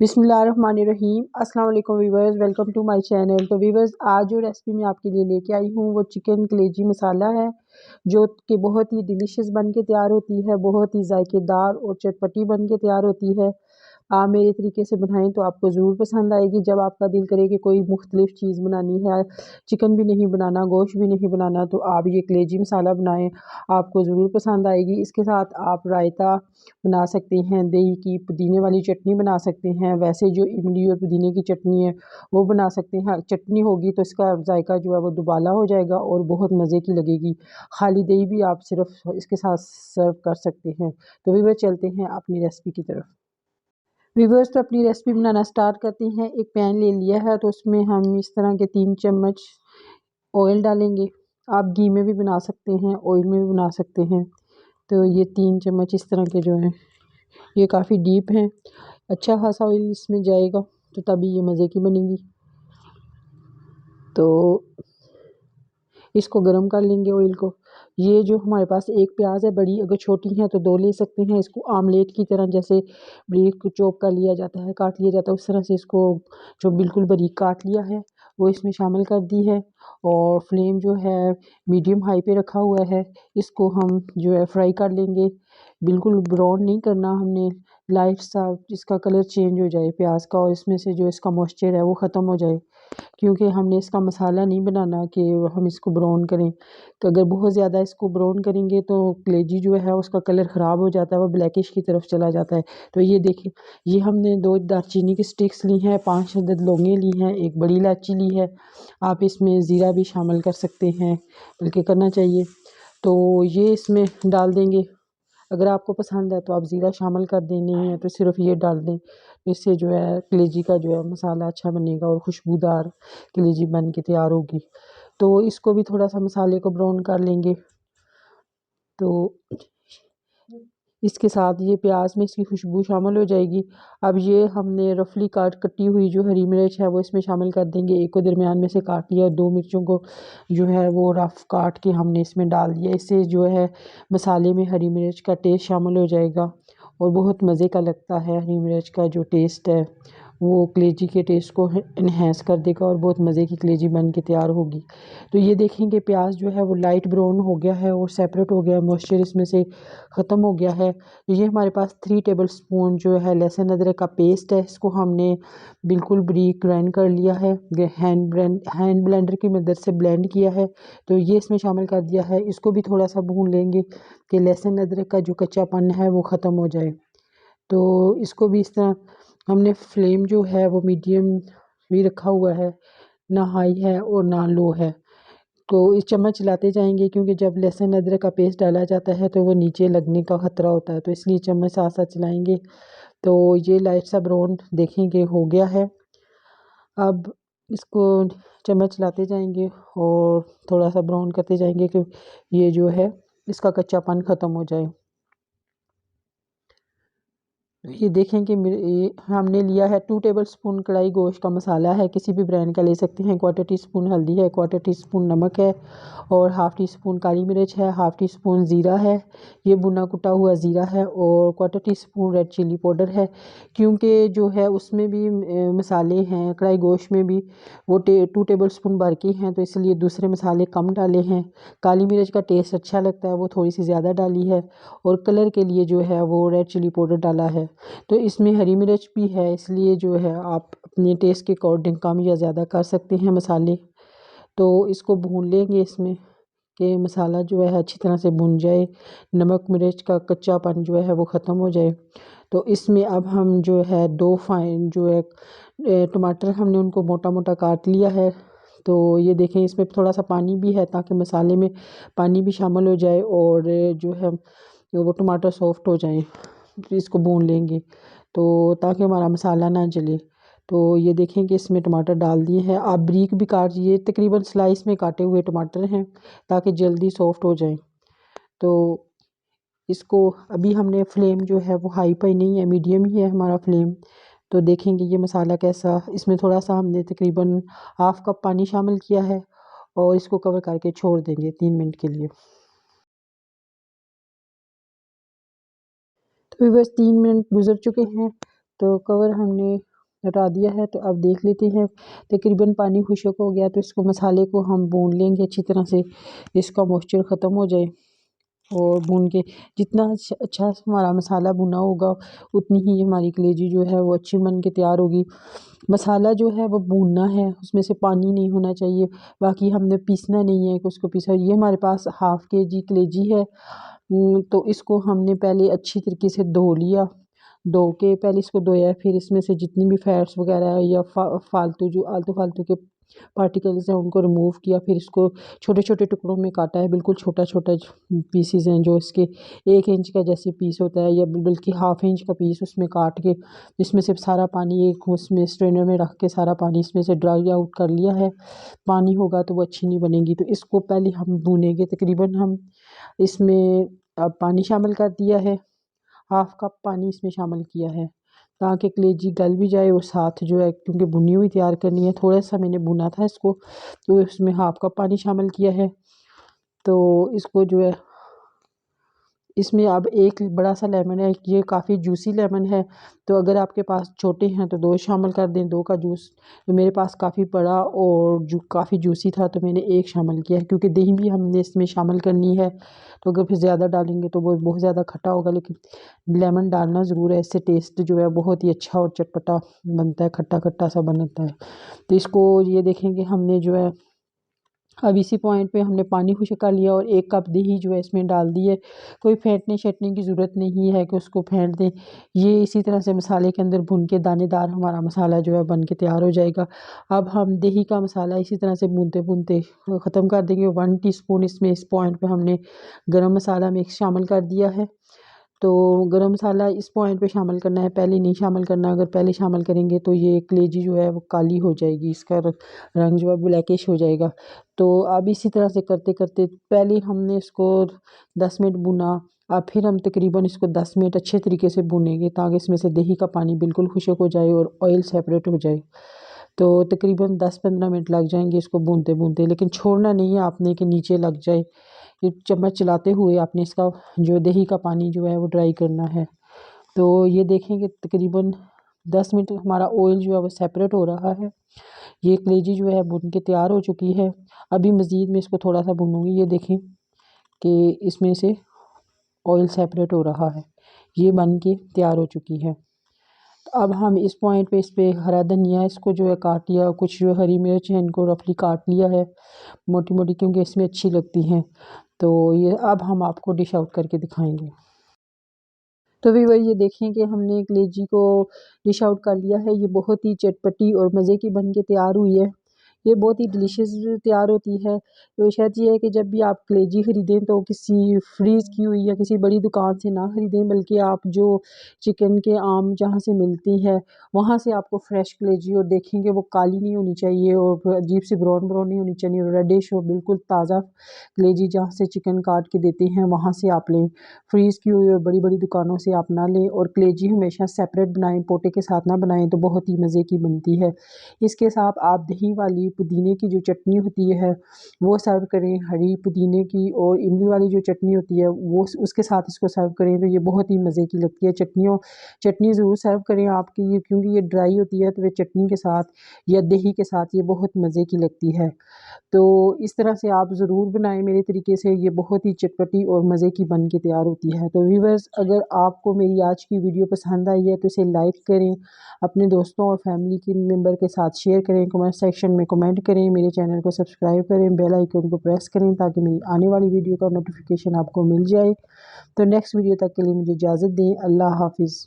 बिस्मिल्लाहिर्रहमानिर्रहीम। अस्सलाम वालेकुम viewers, welcome to my channel. तो वीवर्स, आज जो रेसिपी मैं आपके लिए लेके आई हूँ वो चिकन कलेजी मसाला है, जो कि बहुत ही डिलीशियस बन के तैयार होती है, बहुत ही जायकेदार और चटपटी बन के तैयार होती है। आप मेरे तरीके से बनाएं तो आपको ज़रूर पसंद आएगी। जब आपका दिल करे कि कोई मुख्तलिफ चीज़ बनानी है, चिकन भी नहीं बनाना, गोश्त भी नहीं बनाना, तो आप ये कलेजी मसाला बनाएं, आपको ज़रूर पसंद आएगी। इसके साथ आप रायता बना सकते हैं, दही की पुदीने वाली चटनी बना सकते हैं, वैसे जो इमली और पुदीने की चटनी है वो बना सकते हैं। चटनी होगी तो इसका जायका जो है वो दुबाला हो जाएगा और बहुत मज़े की लगेगी। खाली दही भी आप सिर्फ इसके साथ सर्व कर सकते हैं। तो वीवर, चलते हैं अपनी रेसिपी की तरफ। वीवर्स, तो अपनी रेसिपी बनाना स्टार्ट करते हैं। एक पैन ले लिया है तो उसमें हम इस तरह के 3 चम्मच ऑयल डालेंगे। आप घी में भी बना सकते हैं, ऑयल में भी बना सकते हैं। तो ये 3 चम्मच इस तरह के जो हैं ये काफ़ी डीप हैं। अच्छा खासा ऑयल इसमें जाएगा तो तभी ये मज़े की बनेगी। तो इसको गर्म कर लेंगे ऑयल को। ये जो हमारे पास एक प्याज है बड़ी, अगर छोटी है तो 2 ले सकते हैं। इसको आमलेट की तरह जैसे बारीक चॉप कर लिया जाता है, काट लिया जाता है, उस तरह से इसको जो बिल्कुल बारीक काट लिया है वो इसमें शामिल कर दी है। और फ्लेम जो है मीडियम हाई पे रखा हुआ है। इसको हम जो है फ्राई कर लेंगे। बिल्कुल ब्राउन नहीं करना हमने, लाइट सा इसका कलर चेंज हो जाए प्याज का, और इसमें से जो इसका मॉइस्चर है वो ख़त्म हो जाए, क्योंकि हमने इसका मसाला नहीं बनाना कि हम इसको ब्राउन करें। तो अगर बहुत ज़्यादा इसको ब्राउन करेंगे तो कलेजी जो है उसका कलर ख़राब हो जाता है, वो ब्लैकिश की तरफ चला जाता है। तो ये देखिए, ये हमने 2 दालचीनी की स्टिक्स ली हैं, 5 अदद लौंगे ली हैं, एक बड़ी इलायची ली है। आप इसमें ज़ीरा भी शामिल कर सकते हैं, बल्कि करना चाहिए। तो ये इसमें डाल देंगे। अगर आपको पसंद है तो आप ज़ीरा शामिल कर दें, नहीं है तो सिर्फ ये डाल दें। इससे जो है कलेजी का जो है मसाला अच्छा बनेगा और खुशबूदार कलेजी बन के तैयार होगी। तो इसको भी थोड़ा सा मसाले को ब्राउन कर लेंगे। तो इसके साथ ये प्याज में इसकी खुशबू शामिल हो जाएगी। अब ये हमने रफली कटी हुई जो हरी मिर्च है वो इसमें शामिल कर देंगे। एक को दरमियान में से काट लिया, 2 मिर्चों को जो है वो रफ काट के हमने इसमें डाल दिया। इससे जो है मसाले में हरी मिर्च का टेस्ट शामिल हो जाएगा और बहुत मज़े का लगता है। हरी मिर्च का जो टेस्ट है वो कलेजी के टेस्ट को इन्हेंस कर देगा और बहुत मज़े की कलेजी बन के तैयार होगी। तो ये देखेंगे प्याज जो है वो लाइट ब्राउन हो गया है और सेपरेट हो गया है, मॉइस्चर इसमें से ख़त्म हो गया है। तो ये हमारे पास 3 टेबल स्पून जो है लहसुन अदरक का पेस्ट है, इसको हमने बिल्कुल बारीक ग्राइंड कर लिया है। हैंड ब्लेंडर की मदद से ब्लेंड किया है। तो ये इसमें शामिल कर दिया है। इसको भी थोड़ा सा भून लेंगे कि लहसुन अदरक का जो कच्चापन है वो ख़त्म हो जाए। तो इसको भी इस तरह हमने फ्लेम जो है वो मीडियम भी रखा हुआ है, ना हाई है और ना लो है। तो इस चम्मच चलाते जाएंगे, क्योंकि जब लहसुन अदरक का पेस्ट डाला जाता है तो वो नीचे लगने का ख़तरा होता है, तो इसलिए चम्मच साथ साथ चलाएंगे। तो ये लाइट सा ब्राउन देखेंगे हो गया है। अब इसको चम्मच चलाते जाएंगे और थोड़ा सा ब्राउन करते जाएंगे कि ये जो है इसका कच्चापन ख़त्म हो जाए। ये देखें कि ये हमने लिया है 2 टेबल स्पून कढ़ाई गोश्त का मसाला है, किसी भी ब्रांड का ले सकते हैं। 1/4 टीस्पून हल्दी है, 1/4 टीस्पून नमक है और 1/2 टीस्पून काली मिर्च है, 1/2 टीस्पून ज़ीरा है, ये भुना कुटा हुआ ज़ीरा है, और 1/4 टीस्पून रेड चिली पाउडर है। क्योंकि जो है उसमें भी मसाले हैं, कढ़ाई गोश्त में भी वो 2 टेबल स्पून भर के हैं, तो इसलिए दूसरे मसाले कम डाले हैं। काली मिर्च का टेस्ट अच्छा लगता है, वो थोड़ी सी ज़्यादा डाली है, और कलर के लिए जो है वो रेड चिली पाउडर डाला है। तो इसमें हरी मिर्च भी है, इसलिए जो है आप अपने टेस्ट के अकॉर्डिंग कम या ज़्यादा कर सकते हैं मसाले। तो इसको भून लेंगे इसमें कि मसाला जो है अच्छी तरह से भुन जाए, नमक मिर्च का कच्चापन जो है वो ख़त्म हो जाए। तो इसमें अब हम जो है 2 फाइन जो है टमाटर हमने उनको मोटा मोटा काट लिया है। तो ये देखें, इसमें थोड़ा सा पानी भी है ताकि मसाले में पानी भी शामिल हो जाए और जो है वो टमाटर सॉफ्ट हो जाए। फिर इसको भून लेंगे तो ताकि हमारा मसाला ना जले। तो ये देखें कि इसमें टमाटर डाल दिए हैं। आप बारीक भी काट, ये तकरीबन स्लाइस में काटे हुए टमाटर हैं ताकि जल्दी सॉफ्ट हो जाएं। तो इसको अभी हमने फ्लेम जो है वो हाई पे नहीं है, मीडियम ही है हमारा फ्लेम। तो देखेंगे ये मसाला कैसा, इसमें थोड़ा सा हमने तकरीबन 1/2 कप पानी शामिल किया है और इसको कवर करके छोड़ देंगे 3 मिनट के लिए। तो बस 3 मिनट गुजर चुके हैं, तो कवर हमने हटा दिया है। तो अब देख लेते हैं, तकरीबन पानी खुश्क हो गया। तो इसको मसाले को हम भून लेंगे अच्छी तरह से, इसका मॉइस्चर ख़त्म हो जाए। और भून के जितना अच्छा हमारा मसाला भुना होगा, उतनी ही हमारी कलेजी जो है वो अच्छी बन के तैयार होगी। मसाला जो है वो भूनना है, उसमें से पानी नहीं होना चाहिए। बाकी हमने पीसना नहीं है कि उसको पीसा। ये हमारे पास हाफ़ केजी कलेजी है। तो इसको हमने पहले अच्छी तरीके से धो लिया। धो के पहले इसको धोया, फिर इसमें से जितनी भी फैट्स वगैरह या फालतू जो आलतू फालतू के पार्टिकल्स हैं उनको रिमूव किया। फिर इसको छोटे छोटे टुकड़ों में काटा है, बिल्कुल छोटा छोटा पीसीज हैं जो इसके 1 इंच का जैसे पीस होता है या बल्कि हाफ इंच का पीस, उसमें काट के इसमें से सारा पानी एक उसमें स्ट्रेनर में रख के सारा पानी इसमें से ड्राई आउट कर लिया है। पानी होगा तो वो अच्छी नहीं बनेगी। तो इसको पहले हम भूनेंगे। तकरीबन हम इसमें अब पानी शामिल कर दिया है, हाफ़ कप पानी इसमें शामिल किया है, ताकि कलेजी गल भी जाए और साथ जो है, क्योंकि भुनी हुई तैयार करनी है, थोड़ा सा मैंने भुना था इसको। तो इसमें हाफ़ कप पानी शामिल किया है। तो इसको जो है, इसमें अब एक बड़ा सा लेमन है, ये काफ़ी जूसी लेमन है। तो अगर आपके पास छोटे हैं तो 2 शामिल कर दें, 2 का जूस। तो मेरे पास काफ़ी बड़ा और जो काफ़ी जूसी था तो मैंने 1 शामिल किया है, क्योंकि दही भी हमने इसमें शामिल करनी है। तो अगर फिर ज़्यादा डालेंगे तो वो बहुत ज़्यादा खट्टा होगा, लेकिन लेमन डालना ज़रूर है, इससे टेस्ट जो है बहुत ही अच्छा और चटपटा बनता है, खट्टा खट्टा सा बनता है। तो इसको ये देखेंगे हमने जो है, अब इसी पॉइंट पे हमने पानी खुश्क कर लिया और 1 कप दही जो है इसमें डाल दी है। कोई फेंटने शेंटने की ज़रूरत नहीं है कि उसको फेंट दें। ये इसी तरह से मसाले के अंदर भुन के दानेदार हमारा मसाला जो है बन के तैयार हो जाएगा। अब हम दही का मसाला इसी तरह से भूनते-भूनते ख़त्म कर देंगे। 1 टीस्पून इसमें इस पॉइंट पे हमने गरम मसाला मिक्स शामिल कर दिया है। तो गरम मसाला इस पॉइंट पे शामिल करना है, पहले नहीं शामिल करना। अगर पहले शामिल करेंगे तो ये कलेजी जो है वो काली हो जाएगी, इसका रंग जो है ब्लैकिश हो जाएगा। तो अब इसी तरह से करते-करते पहले हमने इसको 10 मिनट भुना, अब फिर हम तकरीबन इसको 10 मिनट अच्छे तरीके से भूनेंगे, ताकि इसमें से दही का पानी बिल्कुल खुश्क हो जाए और ऑयल सेपरेट हो जाए। तो तकरीबन 10-15 मिनट लग जाएंगे इसको भूनते-भूनते, लेकिन छोड़ना नहीं है आपने कि नीचे लग जाए। ये चम्मच चलाते हुए आपने इसका जो दही का पानी जो है वो ड्राई करना है। तो ये देखें कि तकरीबन 10 मिनट हमारा ऑयल जो है वो सेपरेट हो रहा है। ये कलेजी जो है भुन के तैयार हो चुकी है। अभी मज़ीद मैं इसको थोड़ा सा भूनूंगी। ये देखें कि इसमें से ऑयल सेपरेट हो रहा है, ये बन के तैयार हो चुकी है। तो अब हम इस पॉइंट पे इस पे हरा धनिया इसको जो है काट लिया, कुछ जो हरी मिर्च है इनको रफली काट लिया है मोटी मोटी, क्योंकि इसमें अच्छी लगती हैं। तो ये अब हम आपको डिश आउट करके दिखाएंगे। तो भी वही ये देखें कि हमने कलेजी को डिश आउट कर लिया है। ये बहुत ही चटपटी और मज़े की बन के तैयार हुई है। ये बहुत ही डिलीशियस तैयार होती है। तो शर्त ये है कि जब भी आप कलेजी ख़रीदें तो किसी फ्रीज़ की हुई या किसी बड़ी दुकान से ना ख़रीदें, बल्कि आप जो चिकन के आम जहाँ से मिलती है वहाँ से आपको फ्रेश कलेजी, और देखेंगे वो काली नहीं होनी चाहिए और अजीब सी ब्राउन ब्राउन नहीं होनी चाहिए, रेडिश और बिल्कुल ताज़ा कलेजी जहाँ से चिकन काट के देते हैं वहाँ से आप लें। फ्रीज़ की हुई और बड़ी-बड़ी दुकानों से आप ना लें, और कलेजी हमेशा सेपरेट बनाएँ, पोटे के साथ ना बनाएँ, तो बहुत ही मज़े की बनती है। इसके साथ आप दही वाली पुदीने की जो चटनी होती है वो सर्व करें, हरी पुदीने की और इमली वाली जो चटनी होती है वो उसके साथ इसको सर्व करें तो ये बहुत ही मज़े की लगती है। चटनी ज़रूर सर्व करें आपकी, ये क्योंकि ये ड्राई होती है तो वे चटनी के साथ या दही के साथ ये बहुत मज़े की लगती है। तो इस तरह से आप ज़रूर बनाएँ मेरे तरीके से, ये बहुत ही चटपटी और मज़े की बन के तैयार होती है। तो व्यूअर्स, अगर आपको मेरी आज की वीडियो पसंद आई है तो इसे लाइक करें, अपने दोस्तों और फैमिली के मेंबर के साथ शेयर करें, कमेंट सेक्शन में कमेंट करें, मेरे चैनल को सब्सक्राइब करें, बेल आइकन को प्रेस करें ताकि मेरी आने वाली वीडियो का नोटिफिकेशन आपको मिल जाए। तो नेक्स्ट वीडियो तक के लिए मुझे इजाज़त दें। अल्लाह हाफ़िज़।